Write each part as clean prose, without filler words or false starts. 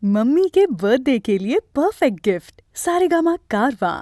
Mummy के birthday के लिए परफेक्ट गिफ्ट सारेगामा कारवां।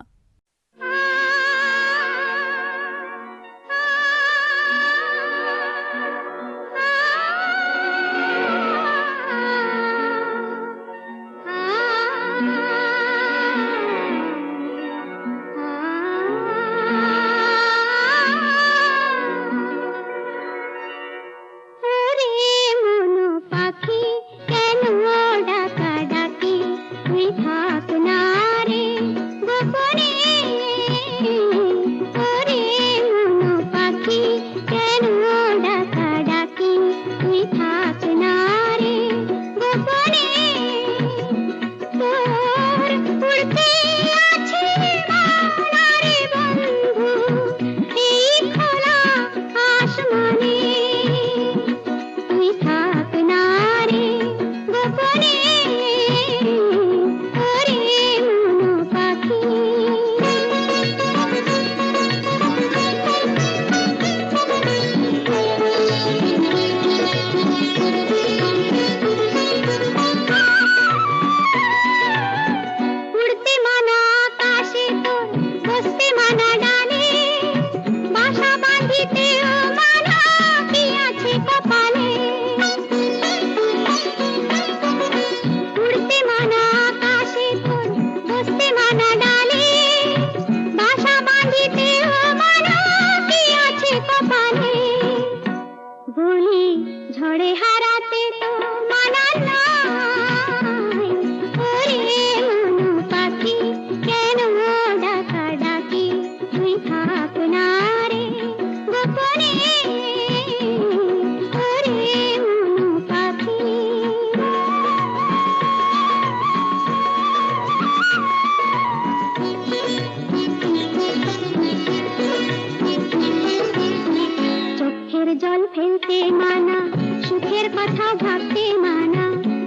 জল ফেলতে মানা, সুখের কথা ভাবতে মানা,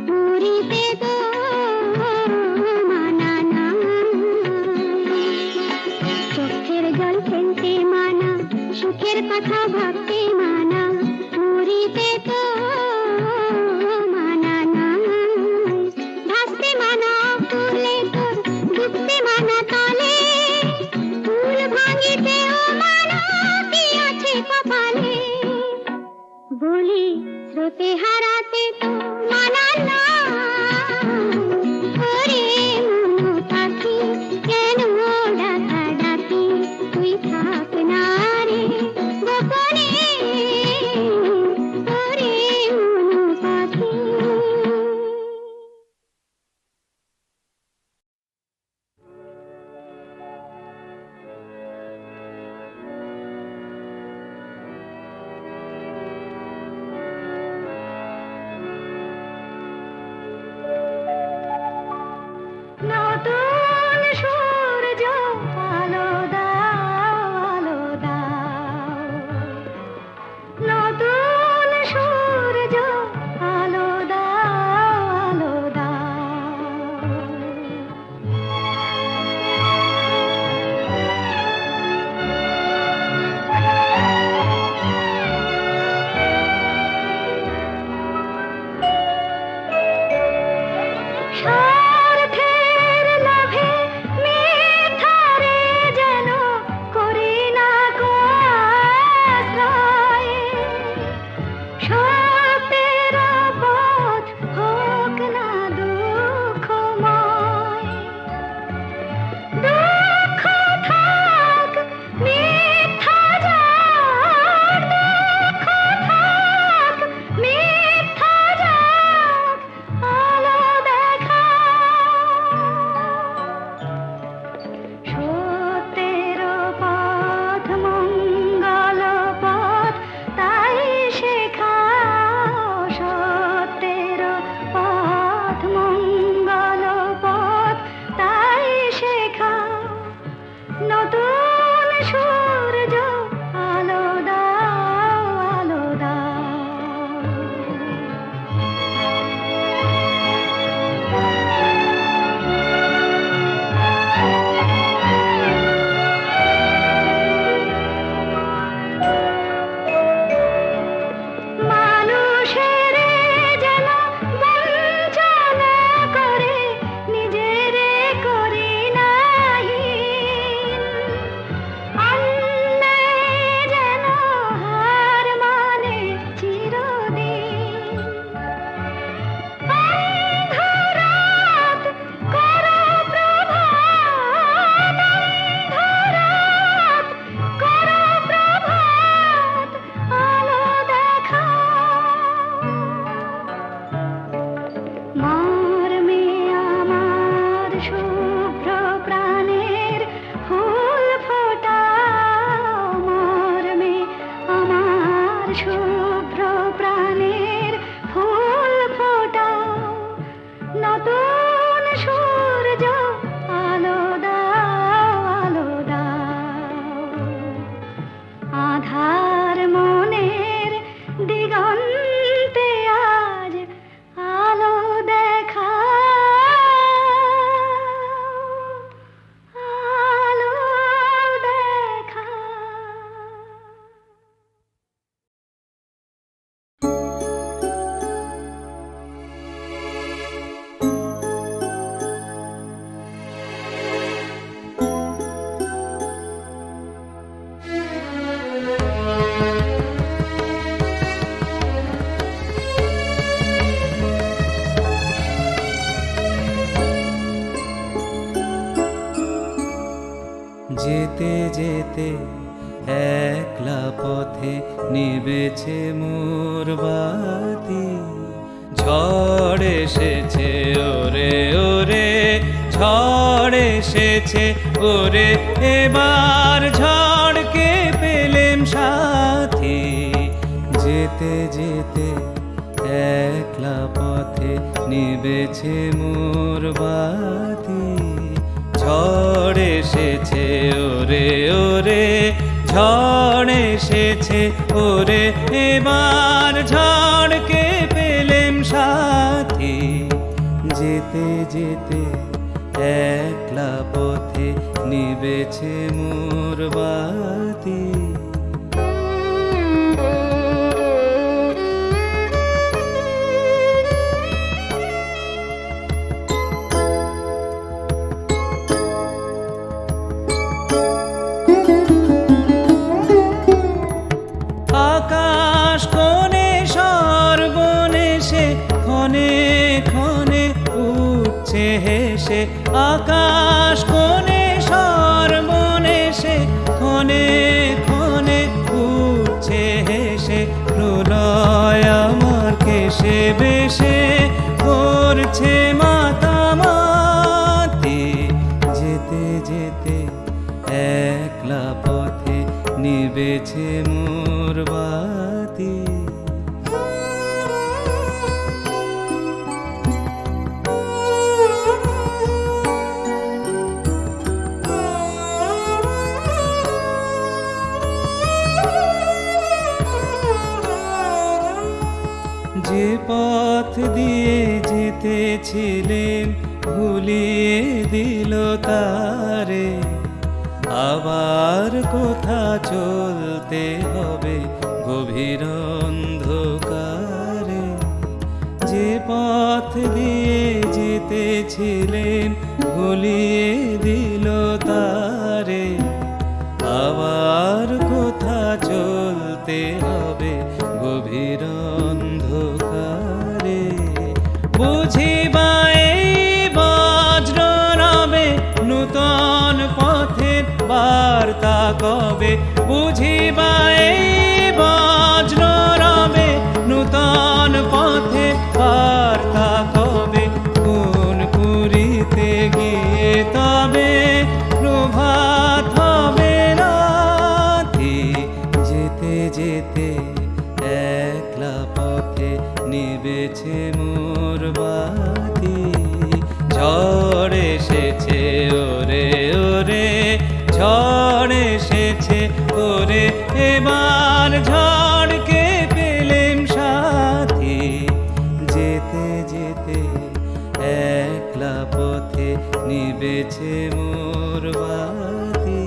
মরিতে তো মানা না। চোখের জল ফেলতে মানা, সুখের কথা ভাবতে মানা, মরিতে তো মানা না। ভাসতে মানা ফুলে তোর, ডুবতে মানা তলে, ফুল ভাঙিতেও মানা, কি আছে কপালে। বলি স্রোতে হারাতে তো মানা না। ওরে মনু পাখি কেন ডাকা ডাকি, তুই থাক না রে গোপনে। ওরে মনু পাখি। নতুন সূর্য আলো দাও, আলো দাও, নতুন সূর্য আলো দাও, আলো দাও। স্বার্থের লোভে মিথ্যারে যেন করি না গো আশ্রয়, সত্যের পথ হোক না দুঃখময়। দুঃখ থাক মিথ্যা যাক, দুঃখ থাক মিথ্যা যাক, আলো দেখাও যেতে যেতে একলা পথে নিবেছে মোর বাতি। ঝড় এসেছে ওরে ওরে, ঝড় এসেছে ওরে, এবার ঝড়কে পেলেম সাথী। যেতে যেতে একলা পথে নিবেছে মোর বাতি। ঝড় এসেছে ওরে ওরে, ঝড় এসেছে ওরে, এবার ঝড়কে পেলেম সাথী। যেতে যেতে একলা পথে নিবেছে মোর বাতি। আকাশ কোণে সর্বনেশে ক্ষণে ক্ষণে উঠছে হেসে। আকাশ কোণে সর্বনেশে ক্ষণে ক্ষণে উঠছে হেসে। প্রলয় আমার কেশে বেশে করছে মাতামাতি। যেতে যেতে একলা পথে নিবেছে মোর বাতি। যে পথ দিয়ে যেতেছিলেন ভুলিয়ে দিল তারে। আবার কোথা চলতে হবে গভীর অন্ধকারে। যে পথ দিয়ে যেতেছিলেন ভুলিয়ে দিল তারে। আবার কোথা চলতে হবে গভীর অন্ধকারে। বুঝিবা এই বজ্র রবে নূতন পথের বার্তা কবে। বুঝিবা এই বজ্র রবে নূতন পথের বার্তা কবে। কোন পুরীতে গিয়ে তবে প্রভাত হবে রাতি। যেতে যেতে একলা পথে নিবেছে মোর বাতি। ঝড় এসেছে ওরে ওরে, ঝড় এসেছে ওরে, এবার ঝড়কে পেলেম সাথী। যেতে যেতে একলা পথে নিবেছে মোর বাতি।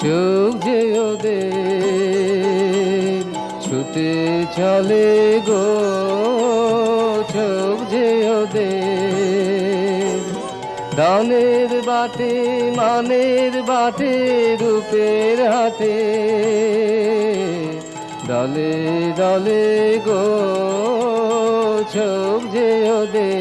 চোখ যে ওদের ছুটে চলে গো, চোখ যে ওদের দানের বাটে মানের বাটে রূপের হাটে। দলে দলে গো চোখ যে ওদের।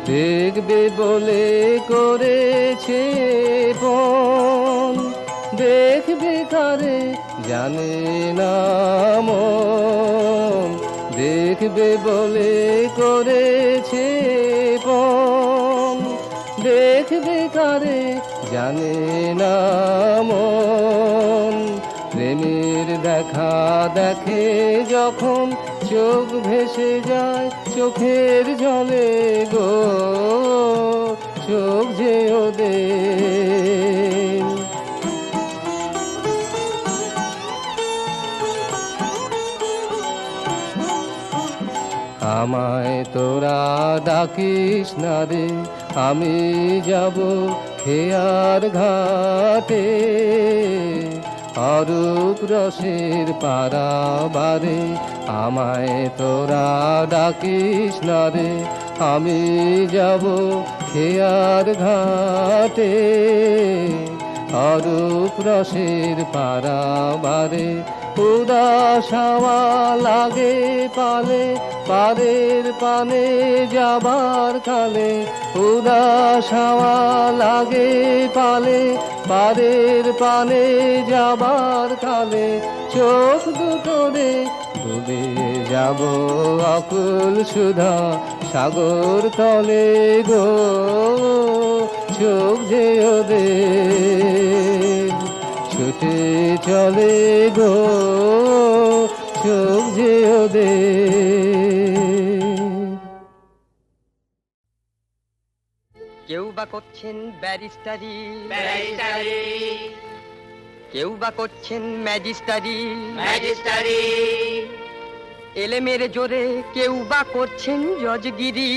দেখবে বলে করেছে পণ, দেখবে কারে জানে না মন। দেখবে বলে করেছে পণ, দেখবে কারে জানে না মন। প্রেমের দেখা দেখে যখন চোখ ভেসে যায় চোখের জলে গো, চোখ যে ওদের। আমায় তোরা ডাকিস না রে, আমি যাব খেয়ার ঘাটে। অরূপ রসের পারাবারে আমায় তোরা ডাকিস না রে, আমি যাব খেয়ার ঘাটে। অরূপ রসের পারাবারে উদাস হাওয়া লাগে পালে, পারের পানে যাবার কালে। উদাস হাওয়া লাগে পালে, পারের পানে যাবার কালে। চোখ দুটোরে ডুবে যাব অকুল সুধা সাগর তলে গো, চোখ যে ওদের ছুটে চলে গো, চোখ যে ওদের। কেউ বা করছেন ব্যারিস্টারি, কেউ বা করছেন ম্যাজিস্টারি, এলে মেরে জোরে কেউ বা করছেন জজগিরি।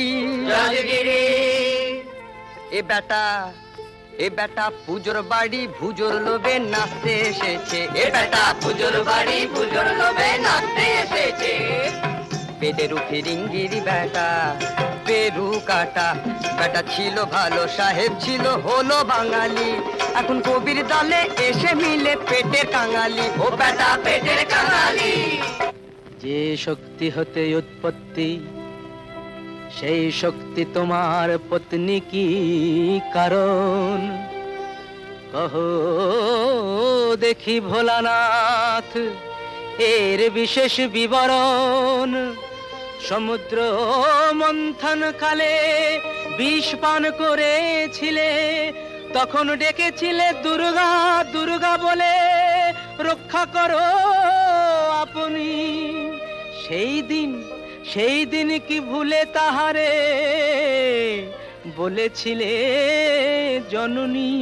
এ বেটা পুজোর বাড়ি ভুজোর লোভে নাচতে এসেছে। এ বেটা পুজোর বাড়ি ভুজোর লোভে নাচতে এসেছে। পেটেরু ফিরিঙ্গিরি বেটা পেরু কাটা, বেটা ছিল ভালো সাহেব ছিল হলো বাঙালি, এখন কবির দলে এসে মিলে পেটের কাঙালি। ও বেটা পেটের কাঙালি। যে শক্তি হতে উৎপত্তি সেই শক্তি তোমার পত্নী কি কারণ? কহো দেখি ভোলানাথ এর বিশেষ বিবরণ। সমুদ্র মন্থন কালে বিষ পান করেছিলে, তখন ডেকেছিলে দুর্গা দুর্গা বলে, রক্ষা করো আপনি। সেই দিন কি ভুলে তাহারে বলেছিলে জননী?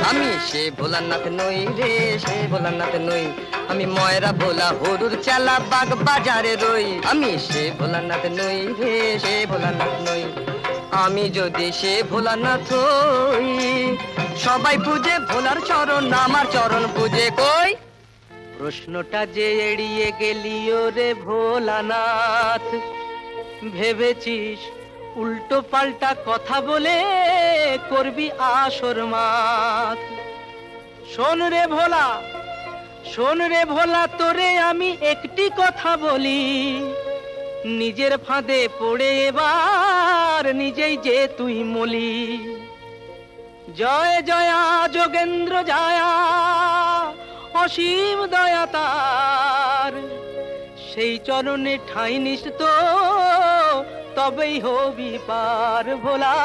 আমি সে ভোলানাথ নই রে, সে ভোলানাথ নই, আমি ময়রা ভোলা হরুর চালা বাগ বাজারে রই। আমি সে ভোলানাথ নই রে, সে ভোলানাথ নই, আমি যদি সে ভোলানাথ হই। সবাই পূজে ভোলার চরণ, আমার চরণ পূজে কই। প্রশ্নটা যে এড়িয়ে গেলিও রে ভোলানাথ, ভেবেছিস উল্টো পাল্টা কথা বলে করবি আসর মাত। শোন রে ভোলা, শোন রে ভোলা, তোরে আমি একটি কথা বলি, নিজের ফাঁদে পড়ে এবার নিজেই যে তুই মলি। জয় জয়া যোগেন্দ্র জয়া, অসীম দয়া তার, সেই চরণে ঠাঁই নিস তো তবেই হবি পার ভোলা,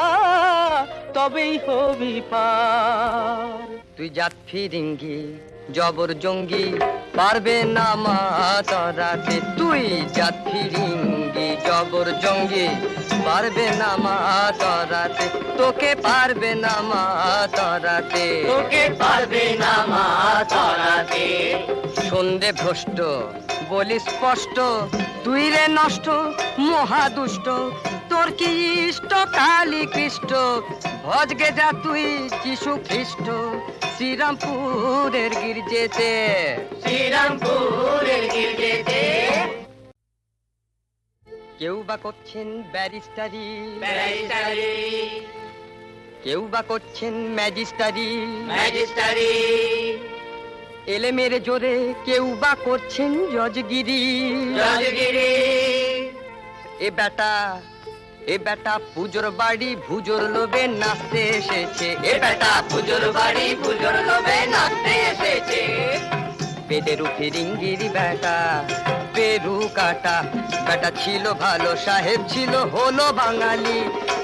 তবেই হবি পার। তুই জাত ফিরিঙ্গি জবর জঙ্গি, পারবে না মা তরাতে। তুই জাত ফিরিঙ্গি জবর জঙ্গি, পারবে না মা তরাতে। তোকে পারবে না মা তরাতে, তোকে পারবে না মা তরাতে। সন্ধে ভ্রষ্ট বলি স্পষ্ট, তুই রে নষ্ট মহাদুষ্ট। তোর কি ইষ্ট কালী কৃষ্ট, ভজগে যা তুই যিশু খ্রিস্ট। শ্রীরামপুরের গির্জেতে, শ্রীরামপুরের গির্জেতে। কেউ বা করছেন ব্যারিস্টারি, কেউ বা করছেন ম্যাজিস্টারি, এলে মেরে জোরে কেউ বা করছেন জজগিরি। এ বেটা পুজোর বাড়ি ভুজোর লোভে নাচতে এসেছে। এ বেটা পুজোর বাড়ি ভুজোর লোভে নাচতে এসেছে। পেটেরু ফিরিঙ্গিরি বেটা পেরু কাটা, বেটা ছিল ভালো সাহেব ছিল হলো বাঙালি,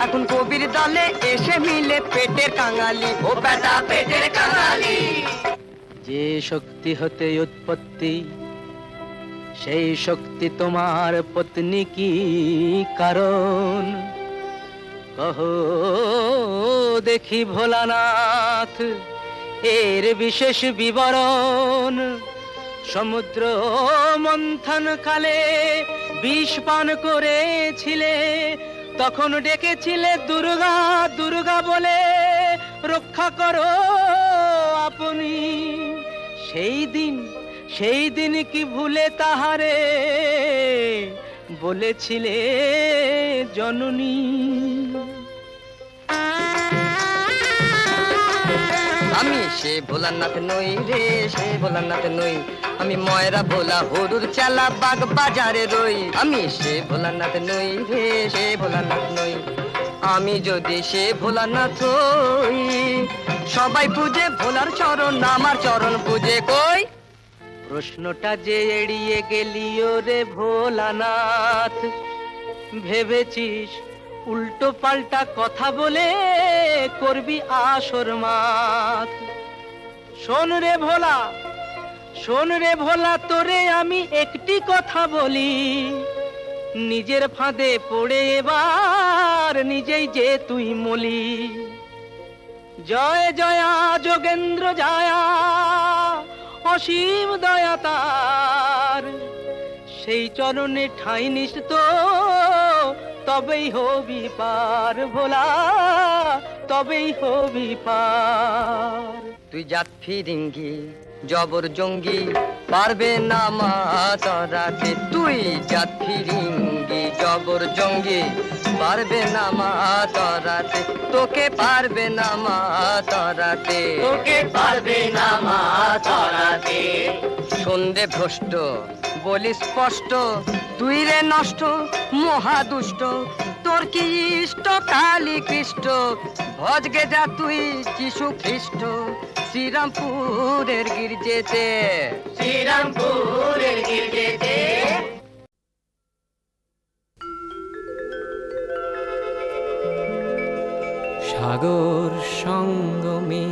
এখন কবির দলে এসে মিলে পেটের কাঙালি। ও বেটা পেটের কাঙালি। যে শক্তি হতে উৎপত্তি সেই শক্তি তোমার পত্নী কি কারণ? কহো দেখি ভোলানাথ এর বিশেষ বিবরণ। সমুদ্র মন্থন কালে বিষ পান করেছিলে, তখন ডেকেছিলে দুর্গা দুর্গা বলে, রক্ষা করো আপনি। সেই দিন কি ভুলে তাহারে বলেছিলে জননী? আমি সে ভোলানাথ নই রে, সে ভোলানাথ নই, আমি ময়রা ভোলা হরুর চালা বাগ বাজারে রই। আমি সে ভোলানাথ নই রে, সে ভোলানাথ নই, আমি যদি সে ভোলানাথ হই, সবাই পূজে ভোলার চরণ, আমার চরণ পূজে কই। প্রশ্নটা যে এড়িয়ে গেলিও রে ভোলানাথ, ভেবেছিস উল্টো পাল্টা কথা বলে করবি আসর মাত। শোন রে ভোলা, শোন রে ভোলা, তোরে আমি একটি কথা বলি, নিজের ফাঁদে পড়ে এবার নিজেই যে তুই মলি। জয় জয়া যোগেন্দ্র জয়া, অসীম দয়া তার, সেই চরণে ঠাঁই নিস তো তবেই হবি পার ভোলা, তবেই হবি পার। তুই জাত ফিরিঙ্গি জবর জঙ্গি, পারবে না মা তরাতে। তুই জাত ফিরিঙ্গি জবর জঙ্গি, পারবে না মা তরাতে, তোকে পারবে না মা তরাতে, তোকে পারবে না মা তরাতে। সন্ধে ভ্রষ্ট বলি স্পষ্ট, তুই রে নষ্ট মহাদুষ্ট, তোর কি ইষ্ট কালী কৃষ্ট, ভজগে যা তুই যিশু খ্রিস্ট, শ্রীরামপুরের গির্জেতে, শ্রীরামপুরের গির্জেতে। সাগর সঙ্গমে,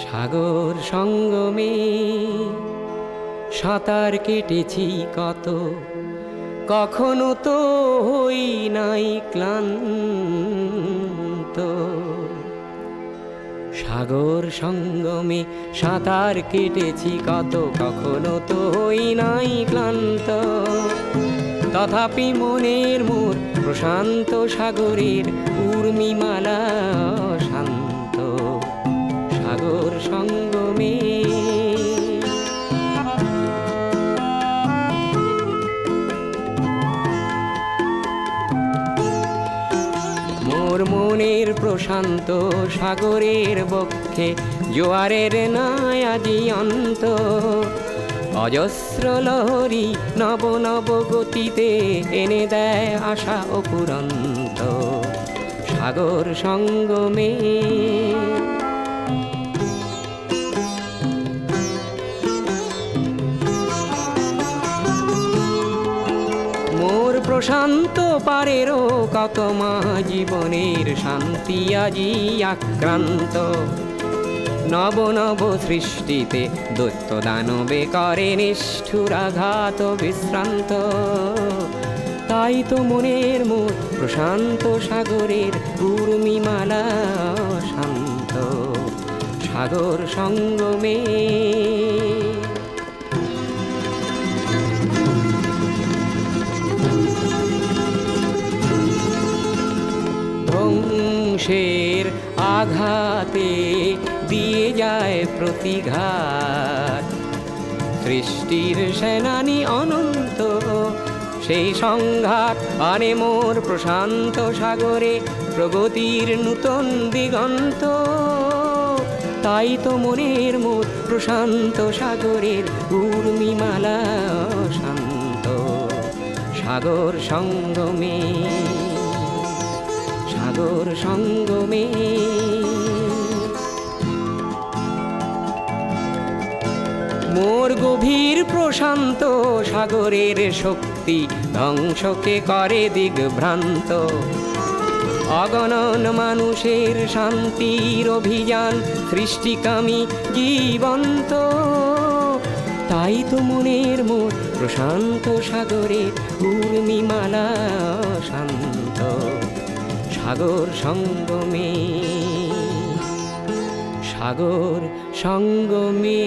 সাগর সঙ্গমে সাঁতার কেটেছি কত, কখনো তো হই নাই ক্লান্ত। সাগর সঙ্গমে সাঁতার কেটেছি কত, কখনো তো হই নাই ক্লান্ত। তথাপি মনের মোর প্রশান্ত সাগরের উর্মিমালা শান্ত। সাগর সঙ্গমে মোর মনের প্রশান্ত সাগরের বক্ষে জোয়ারের নাই আজি অন্ত। অজস্র লহরী নব নব গতিতে এনে দেয় আশা অপুরন্ত। সাগর সঙ্গমে মোর প্রশান্ত পারেরও কত মা জীবনের শান্তি আজি আক্রান্ত। নব নব সৃষ্টিতে দৈত্য দানবে করে নিষ্ঠুর আঘাত বিশ্রান্ত। তাই তো মনের মোর প্রশান্ত সাগরের উর্মিমালা শান্ত। সাগর সঙ্গমে ধ্বংসের আঘাতে দিয়ে যায় প্রতিঘাত। সৃষ্টির সেনানি অনন্ত সেই সংঘাত আনে মোর প্রশান্ত সাগরে প্রগতির নূতন দিগন্ত। তাই তো মনের মোর প্রশান্ত সাগরের উর্মিমালা শান্ত। সাগর সঙ্গমে, সাগর সঙ্গমে মোর গভীর প্রশান্ত সাগরের শক্তি ধ্বংসকে করে দিগ্ভ্রান্ত। অগণন মানুষের শান্তির অভিযান সৃষ্টিকামী জীবন্ত। তাই তো মনের মোর প্রশান্ত সাগরের উর্মিমালা শান্ত। সাগর সঙ্গমে, সাগর সঙ্গমে।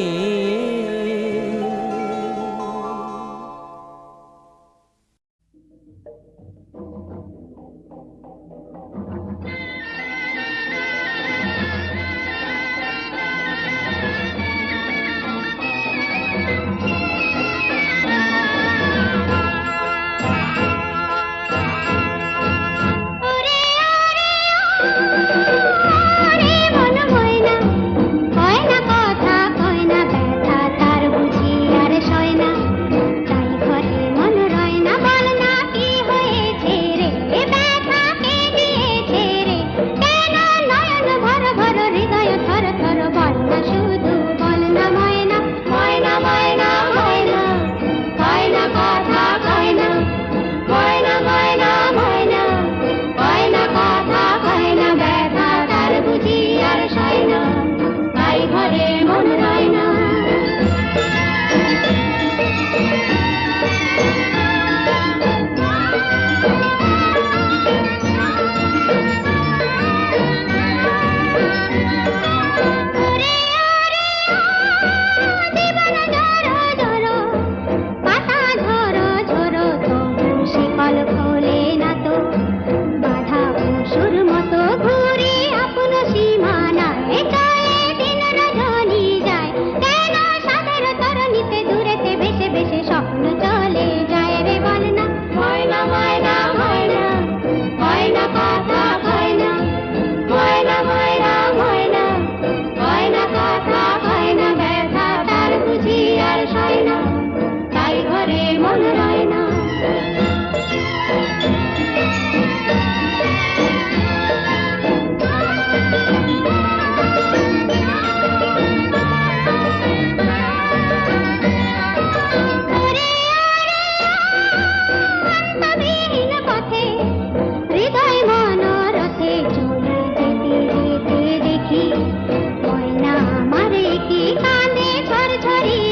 ময়না আমারে কি কানে ঝরঝরি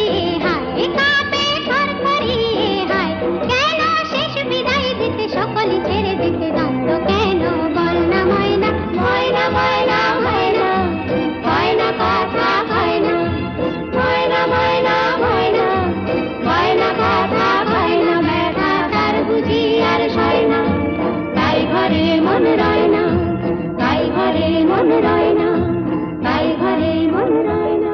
হায় কাঁপে থরথরি হায় কেন শেষ বিদায় দিতে সকলে ছেড়ে দিতে দ্বন্দ্ব কেন বল না ময়না ময়না ময়না ময়না ময়না কথা কয় না ময়না ময়না ময়না ময়না কথা কয় না ব্যথা তার বুঝি আর সয় না তাই ঘরে মন রয় না তাই ঘরে মন রয় না তাই ঘরে মন রয় না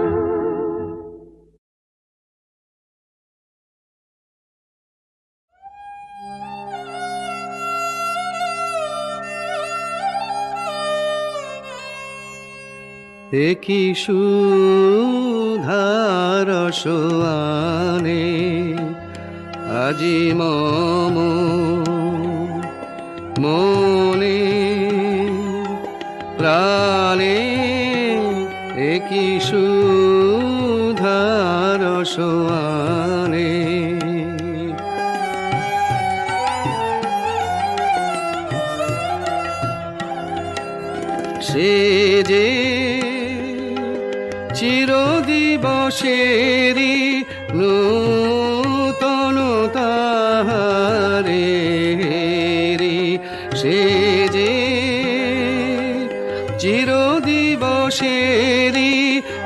একই সুধার সোয়ানে আজি মম মনে প্রাণে একই সুধার সোয়ানে সে যে চিরদিবসেরি নূতন তাহারে সে যে চিরদিবসেরি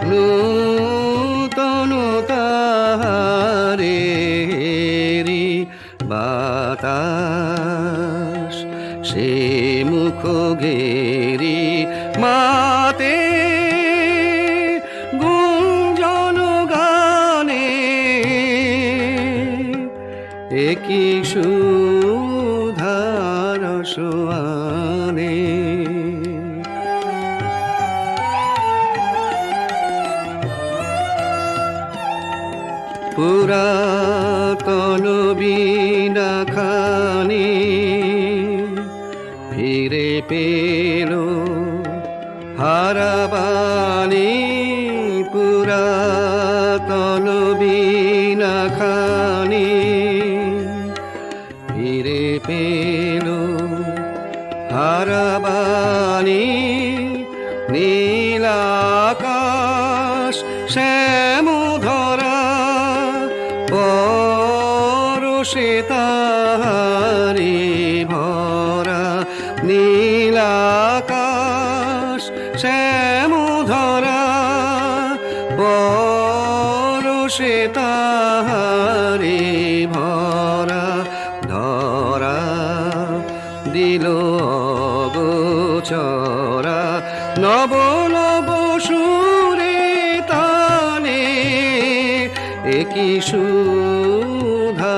নূতন তাহারে বাতাস সে মুখ ঘেরি মাতে গুঞ্জন গানে একই সুধার সোয়ানে পুরাতন বীণা খানি ফিরে পেল হারাবানি পুরাতন বীণা খানি ফিরে পেল হারাবানি নীলাকাশ শ্যামধরা পরশে তাহারি ভরা নীলাকাশ শ্যামধরা পরশে তাহারি ভরা ধরা দিল গোচরা নব নব সুরে তানে একই সুধার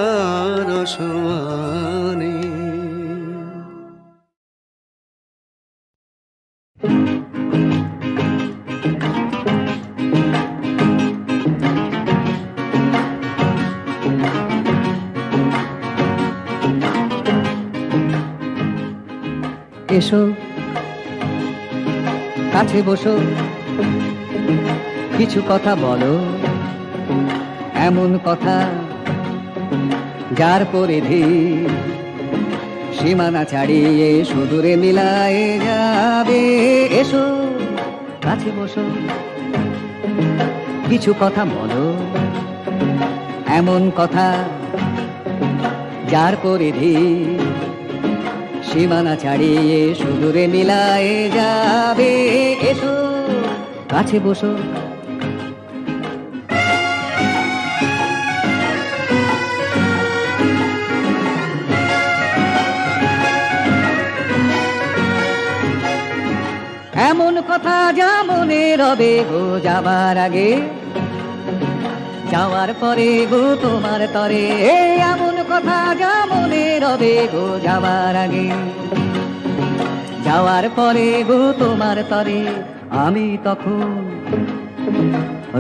সোয়ানে এসো কাছে বসো কিছু কথা বলো এমন কথা যার পরিধি সীমানা ছাড়িয়ে সুদূরে মিলায়ে যাবে এসো কাছে বসো কিছু কথা বলো এমন কথা যার পরিধি সীমানা ছাড়িয়ে সুদূরে মিলায়ে যাবে এসো কাছে বসো এমন কথা যা মনে রবে গো যাবার আগে যাওয়ার পরে গো তোমার তরে এমন কথা যা মনে রবে গো যাবার আগে যাওয়ার পরে গো তোমার তরে আমি তখন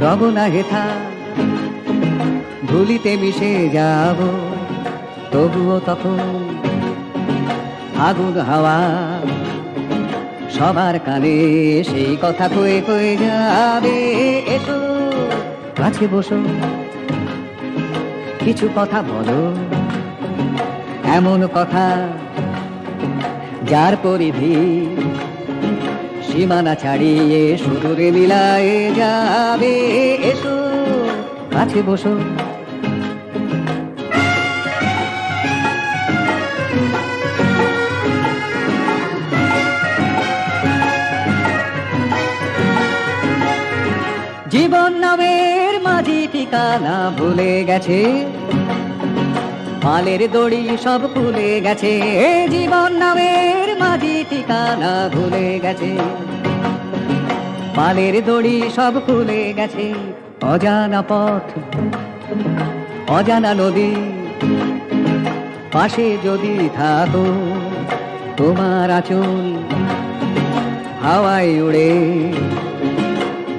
রব না হেথা ধুলিতে মিশে যাব তবুও তখন আগুন হাওয়া সবার কানে সেই কথা কয়ে কয়ে যাবে এসো কাছে বসো কিছু কথা বলো এমন কথা যার পরিধি সীমানা ছাড়িয়ে সুদূরে মিলায়ে যাবে, এসো কাছে বসো। জীবন নামের মাঝি ঠিকানা ভুলে গেছে, পালের দড়ি সব খুলে গেছে। জীবন নামের মাঝি ঠিকানা ভুলে গেছে, পালের দড়ি সব খুলে গেছে। অজানা পথ, অজানা নদী, পাশে যদি থাকো তোমার আঁচল হাওয়ায় উড়ে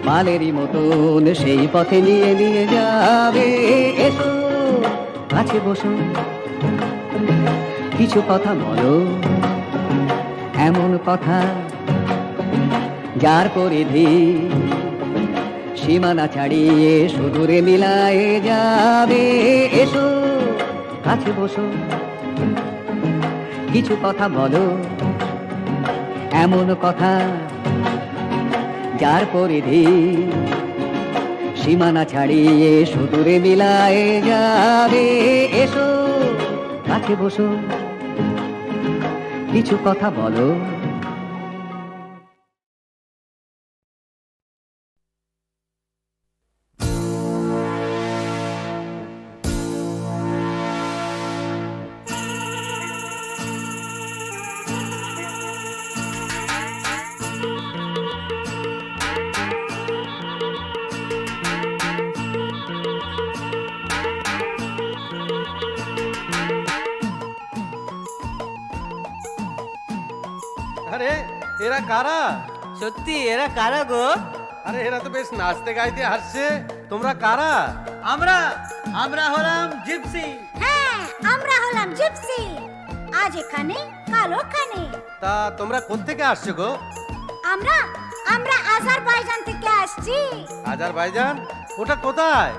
পালেরই মতন সেই পথে নিয়ে নিয়ে যাবে। এসো কাছে বসো, কিছু কথা বলো, এমন কথা যার পরিধি সীমানা ছাড়িয়ে সুদূরে মিলায়ে যাবে। এসো কাছে বসো, কিছু কথা বলো, এমন কথা যার পরিধি সীমানা ছাড়িয়ে সুদূরে মিলায়ে যাবে। এসো কাছে বসো, কিছু কথা বলো। আরে এরা কারা? সত্যি এরা কারা গো? আরে এরা তো বেশ নাচতে গাইতে আসছে, তোমরা কারা? আমরা হলাম জিপসি। হ্যাঁ, আমরা হলাম জিপসি। আজ এখানে, কাল ওখানে। তা তোমরা কোত্থেকে আসছো গো? আমরা আমরা আজারবাইজান থেকে আসছি। আজারবাইজান? ওটা কোথায়?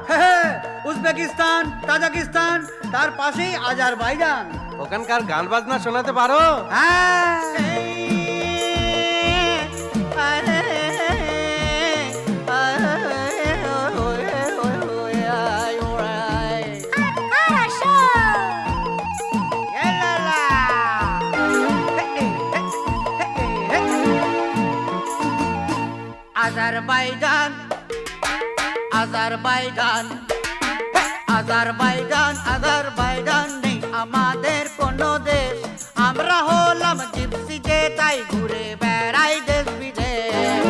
উজবেকিস্তান, তাজিকিস্তান, তার পাশেই আজারবাইজান। ওখানকার গান বাজনা শোনাতে পারো? আজারবাইজান, আজারবাইজান, আজারবাইজান, আজারবাইজান নেই আমাদের কোনো দেশ। আমরা হলাম জিপসি, যে তাই ঘুরে বেড়াই দেশ বিদেশ।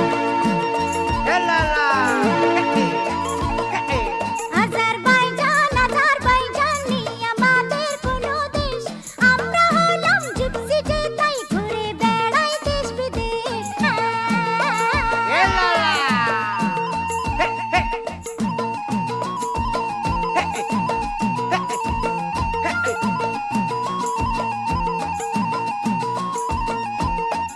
আজারবাইজান, আজারবাইজান নেই আমাদের কোনো দেশ। আমরা হলাম জিপসি, যে তাই ঘুরে বেড়াই দেশ বিদেশ।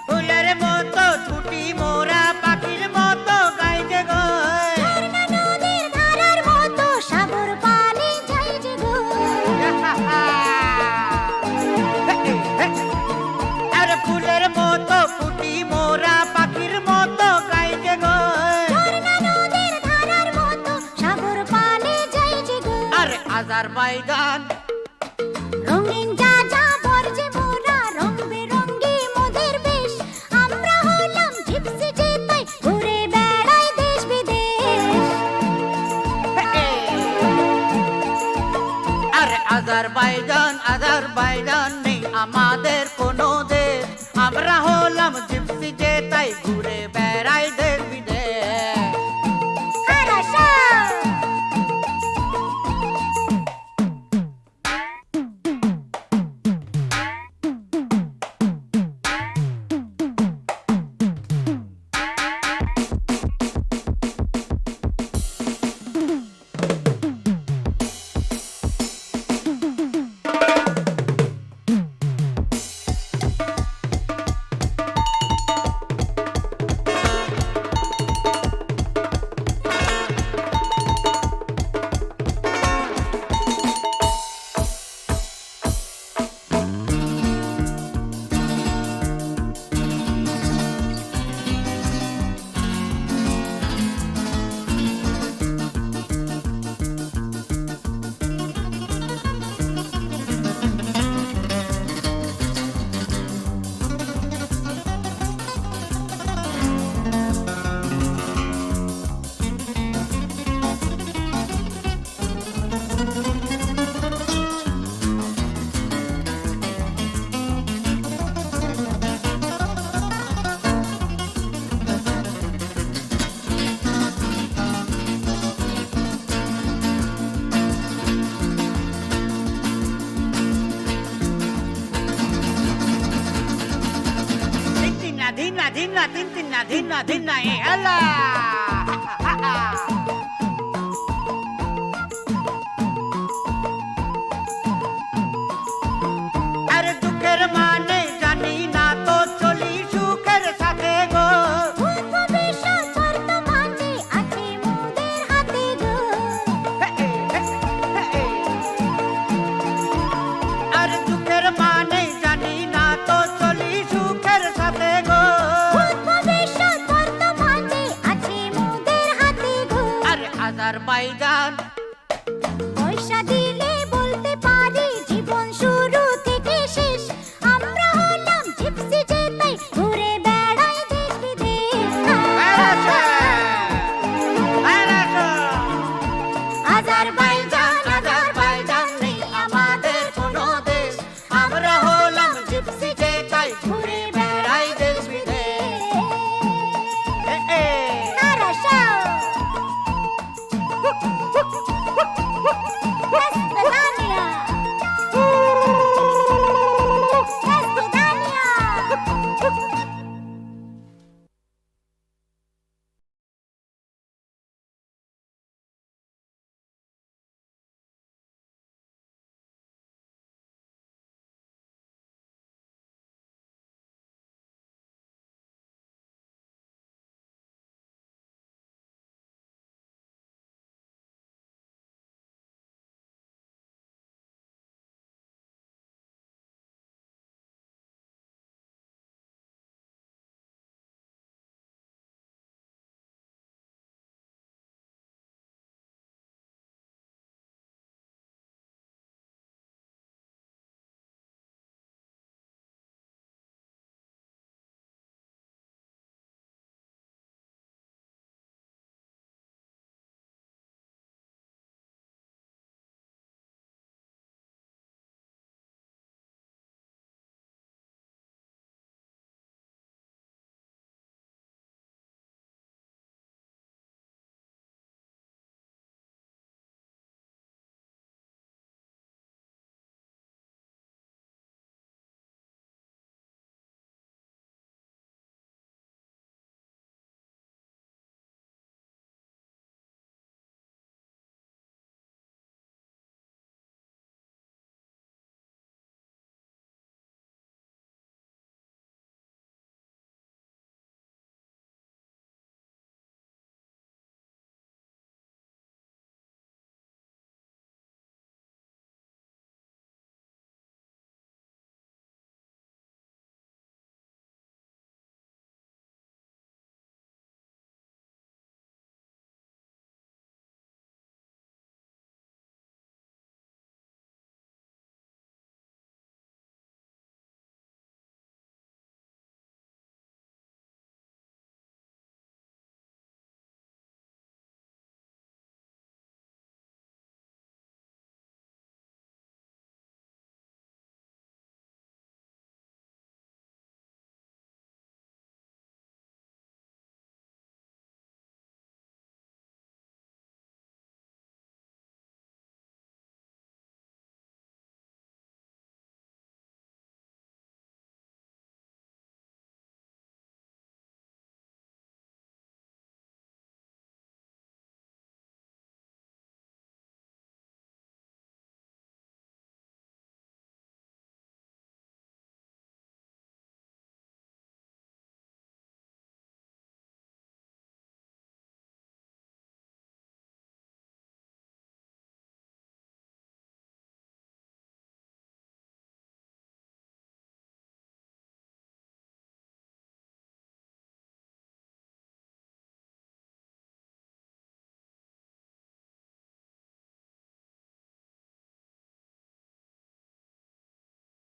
ফুলের মতো ছুটি মোরা, পাখির মতো গাইতে গয়। ঝর্ণা নদীর ধারার মতো সাগর পানে যাই যে গো। আরে ফুলের মতো ফুটি মোরা, পাখির মতো গাইতে গয়। ঝর্ণা নদীর ধারার মতো সাগর পানে যাই যে গো। আরে আজারবাইজান, রঙিন যা যা বর্জে মোরা, রং বেরঙ্গি মোদের বেশ। আমরা হলাম জিপসি, যে তাই ঘুরে বেড়াই দেশ বিদেশ। আরে আজারবাইজান, আজারবাইজান নেই আমাদের কোনো দেশ। আমরা হলাম জিপসি, যে তাই ঘুরে বেড়াই দেশ বিদেশ। হারাসা ধিনা তিন তিনা ধিনা ধিনা এ আলা আরে দুঃখের মানে জানি না তো চলি সুখের সাথে গো ভবিষ্যৎ বর্তমানে আছে মোদের হাতে গো আর দুঃখের মানে জানি না তো চলি সুখের সাথে গো ভবিষ্যৎ বর্তমানে আছে মোদের হাতে গো আরে আজারবাইজান